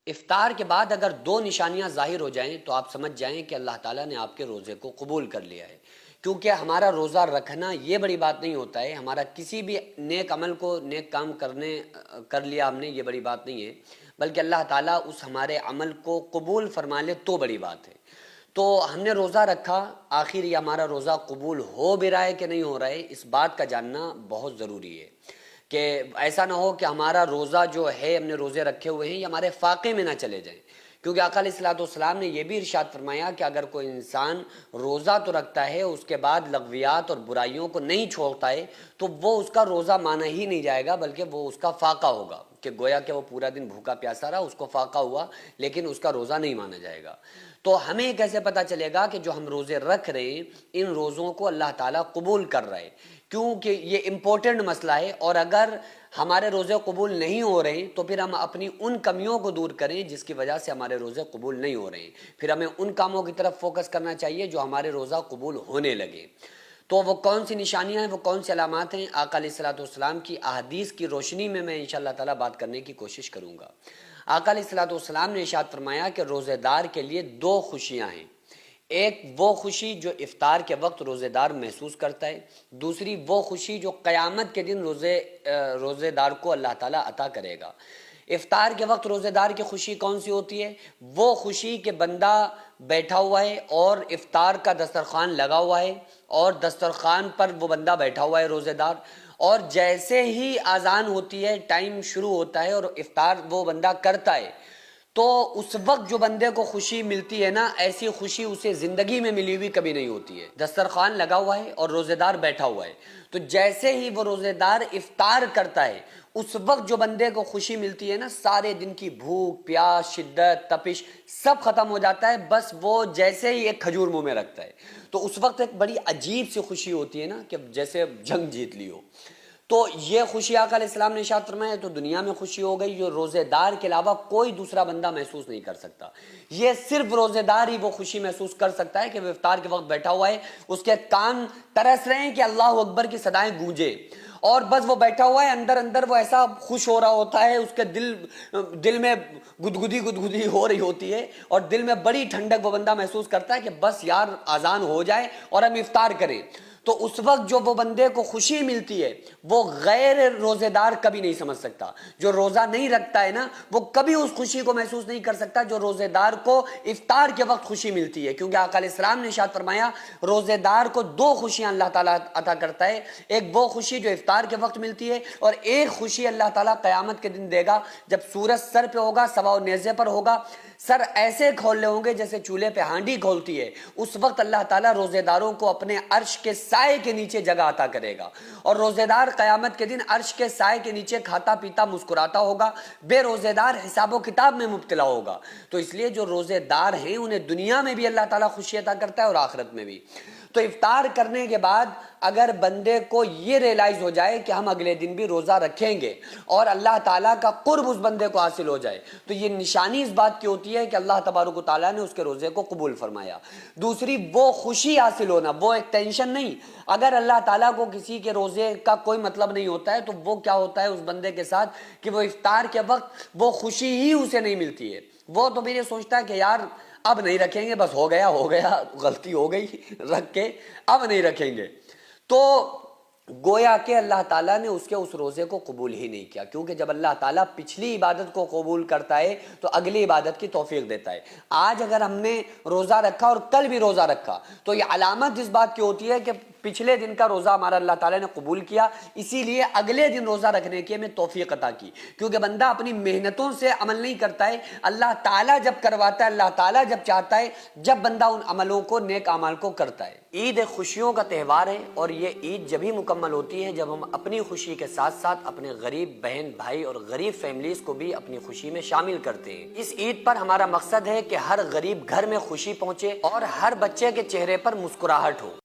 افطار کے بعد اگر دو نشانیاں ظاہر ہو جائیں تو آپ سمجھ جائیں کہ اللہ تعالیٰ نے آپ کے روزے کو قبول کر لیا ہے، کیونکہ ہمارا روزہ رکھنا یہ بڑی بات نہیں ہوتا ہے، ہمارا کسی بھی نیک عمل کو نیک کام کر لیا ہم نے، یہ بڑی بات نہیں ہے، بلکہ اللہ تعالیٰ اس ہمارے عمل کو قبول فرما لے تو بڑی بات ہے۔ تو ہم نے روزہ رکھا، آخر یہ ہمارا روزہ قبول ہو بھی رہا ہے کہ نہیں ہو رہا ہے، اس بات کا جاننا بہت ضروری ہے کہ ایسا نہ ہو کہ ہمارا روزہ جو ہے، ہم نے روزے رکھے ہوئے ہیں، یہ ہمارے فاقے میں نہ چلے جائیں، کیونکہ آقا علیہ الصلوۃ والسلام نے یہ بھی ارشاد فرمایا کہ اگر کوئی انسان روزہ تو رکھتا ہے، اس کے بعد لغویات اور برائیوں کو نہیں چھوڑتا ہے، تو وہ اس کا روزہ مانا ہی نہیں جائے گا، بلکہ وہ اس کا فاقہ ہوگا، کہ گویا کہ وہ پورا دن بھوکا پیاسا رہا، اس کو فاقہ ہوا، لیکن اس کا روزہ نہیں مانا جائے گا۔ تو ہمیں کیسے پتہ چلے گا کہ جو ہم روزے رکھ رہے ہیں ان روزوں کو اللہ تعالیٰ قبول کر رہے ہیں؟ کیونکہ یہ امپورٹنٹ مسئلہ ہے، اور اگر ہمارے روزے قبول نہیں ہو رہے ہیں تو پھر ہم اپنی ان کمیوں کو دور کریں جس کی وجہ سے ہمارے روزے قبول نہیں ہو رہے ہیں، پھر ہمیں ان کاموں کی طرف فوکس کرنا چاہیے جو ہمارے روزہ قبول ہونے لگے۔ تو وہ کون سی نشانیاں ہیں، وہ کون سی علامات ہیں، آقا علیہ الصلوۃ والسلام کی احادیث کی روشنی میں انشاءاللہ تعالیٰ بات کرنے کی کوشش کروں گا۔ آقا علیہ الصلوۃ والسلام نے ارشاد فرمایا کہ روزے دار کے لیے دو خوشیاں ہیں، ایک وہ خوشی جو افطار کے وقت روزے دار محسوس کرتا ہے، دوسری وہ خوشی جو قیامت کے دن روزے دار کو اللہ تعالیٰ عطا کرے گا۔ افطار کے وقت روزے دار کی خوشی کون سی ہوتی ہے؟ وہ خوشی کہ بندہ بیٹھا ہوا ہے اور افطار کا دسترخوان لگا ہوا ہے، اور دسترخوان پر وہ بندہ بیٹھا ہوا ہے روزے دار، اور جیسے ہی اذان ہوتی ہے، ٹائم شروع ہوتا ہے اور افطار وہ بندہ کرتا ہے، تو اس وقت جو بندے کو خوشی ملتی ہے نا، ایسی خوشی اسے زندگی میں ملی ہوئی کبھی نہیں ہوتی ہے۔ دسترخوان لگا ہوا ہے اور روزے دار بیٹھا ہوا ہے، تو جیسے ہی وہ روزے دار افطار کرتا ہے، اس وقت جو بندے کو خوشی ملتی ہے نا، سارے دن کی بھوک پیاس شدت تپش سب ختم ہو جاتا ہے، بس وہ جیسے ہی ایک کھجور منہ میں رکھتا ہے تو اس وقت ایک بڑی عجیب سی خوشی ہوتی ہے نا، کہ جیسے جنگ جیت لی ہو۔ تو یہ خوشی آقا علیہ السلام نے ارشاد فرمایا تو دنیا میں خوشی ہو گئی جو روزے دار کے علاوہ کوئی دوسرا بندہ محسوس نہیں کر سکتا، یہ صرف روزے دار ہی وہ خوشی محسوس کر سکتا ہے کہ وہ افطار کے وقت بیٹھا ہوا ہے، اس کے کان ترس رہے ہیں کہ اللہ اکبر کی صدائیں گونجے، اور بس وہ بیٹھا ہوا ہے، اندر اندر وہ ایسا خوش ہو رہا ہوتا ہے، اس کے دل میں گدگدی ہو رہی ہوتی ہے، اور دل میں بڑی ٹھنڈک وہ بندہ محسوس کرتا ہے کہ بس یار اذان ہو جائے اور ہم افطار کریں۔ تو اس وقت جو وہ بندے کو خوشی ملتی ہے وہ غیر روزے دار کبھی نہیں سمجھ سکتا، جو روزہ نہیں رکھتا ہے نا وہ کبھی اس خوشی کو محسوس نہیں کر سکتا جو روزے دار کو افطار کے وقت خوشی ملتی ہے، کیونکہ آقا علیہ السلام نے ارشاد فرمایا روزے دار کو دو خوشیاں اللہ تعالیٰ عطا کرتا ہے، ایک وہ خوشی جو افطار کے وقت ملتی ہے، اور ایک خوشی اللہ تعالیٰ قیامت کے دن دے گا جب سورج سر پہ ہوگا، سوا نیزے پر ہوگا، سر ایسے کھولنے ہوں گے جیسے چولہے پہ ہانڈی کھولتی ہے، اس وقت اللہ تعالیٰ روزے داروں کو اپنے عرش کے سائے کے نیچے جگہ عطا کرے گا، اور روزے دار قیامت کے دن عرش کے سائے کے نیچے کھاتا پیتا مسکراتا ہوگا، بے روزے دار حساب و کتاب میں مبتلا ہوگا۔ تو اس لیے جو روزے دار ہیں انہیں دنیا میں بھی اللہ تعالیٰ خوشی عطا کرتا ہے اور آخرت میں بھی۔ تو افطار کرنے کے بعد اگر بندے کو یہ ریلائز ہو جائے کہ ہم اگلے دن بھی روزہ رکھیں گے اور اللہ تعالیٰ کا قرب اس بندے کو حاصل ہو جائے، تو یہ نشانی اس بات کی ہوتی ہے کہ اللہ تبارک و تعالیٰ نے اس کے روزے کو قبول فرمایا۔ دوسری وہ خوشی حاصل ہونا، وہ ایک ٹینشن نہیں، اگر اللہ تعالیٰ کو کسی کے روزے کا کوئی مطلب نہیں ہوتا ہے تو وہ کیا ہوتا ہے اس بندے کے ساتھ کہ وہ افطار کے وقت وہ خوشی ہی اسے نہیں ملتی ہے، وہ تو پھر یہ سوچتا ہے کہ یار اب نہیں رکھیں گے، بس ہو گیا غلطی ہو گئی رکھ کے، اب نہیں رکھیں گے، تو گویا کہ اللہ تعالیٰ نے اس کے اس روزے کو قبول ہی نہیں کیا، کیونکہ جب اللہ تعالیٰ پچھلی عبادت کو قبول کرتا ہے تو اگلی عبادت کی توفیق دیتا ہے۔ آج اگر ہم نے روزہ رکھا اور کل بھی روزہ رکھا تو یہ علامت اس بات کی ہوتی ہے کہ پچھلے دن کا روزہ ہمارا اللہ تعالیٰ نے قبول کیا، اسی لیے اگلے دن روزہ رکھنے کی ہمیں توفیق عطا کی، کیونکہ بندہ اپنی محنتوں سے عمل نہیں کرتا ہے، اللہ تعالیٰ جب کرواتا ہے، اللہ تعالیٰ جب چاہتا ہے، جب بندہ ان عملوں کو نیک اعمال کو کرتا ہے۔ عید ایک خوشیوں کا تہوار ہے، اور یہ عید جب ہی مکمل ہوتی ہے جب ہم اپنی خوشی کے ساتھ ساتھ اپنے غریب بہن بھائی اور غریب فیملیز کو بھی اپنی خوشی میں شامل کرتے ہیں۔ اس عید پر ہمارا مقصد ہے کہ ہر غریب گھر میں خوشی پہنچے اور ہر بچے کے چہرے پر مسکراہٹ ہو۔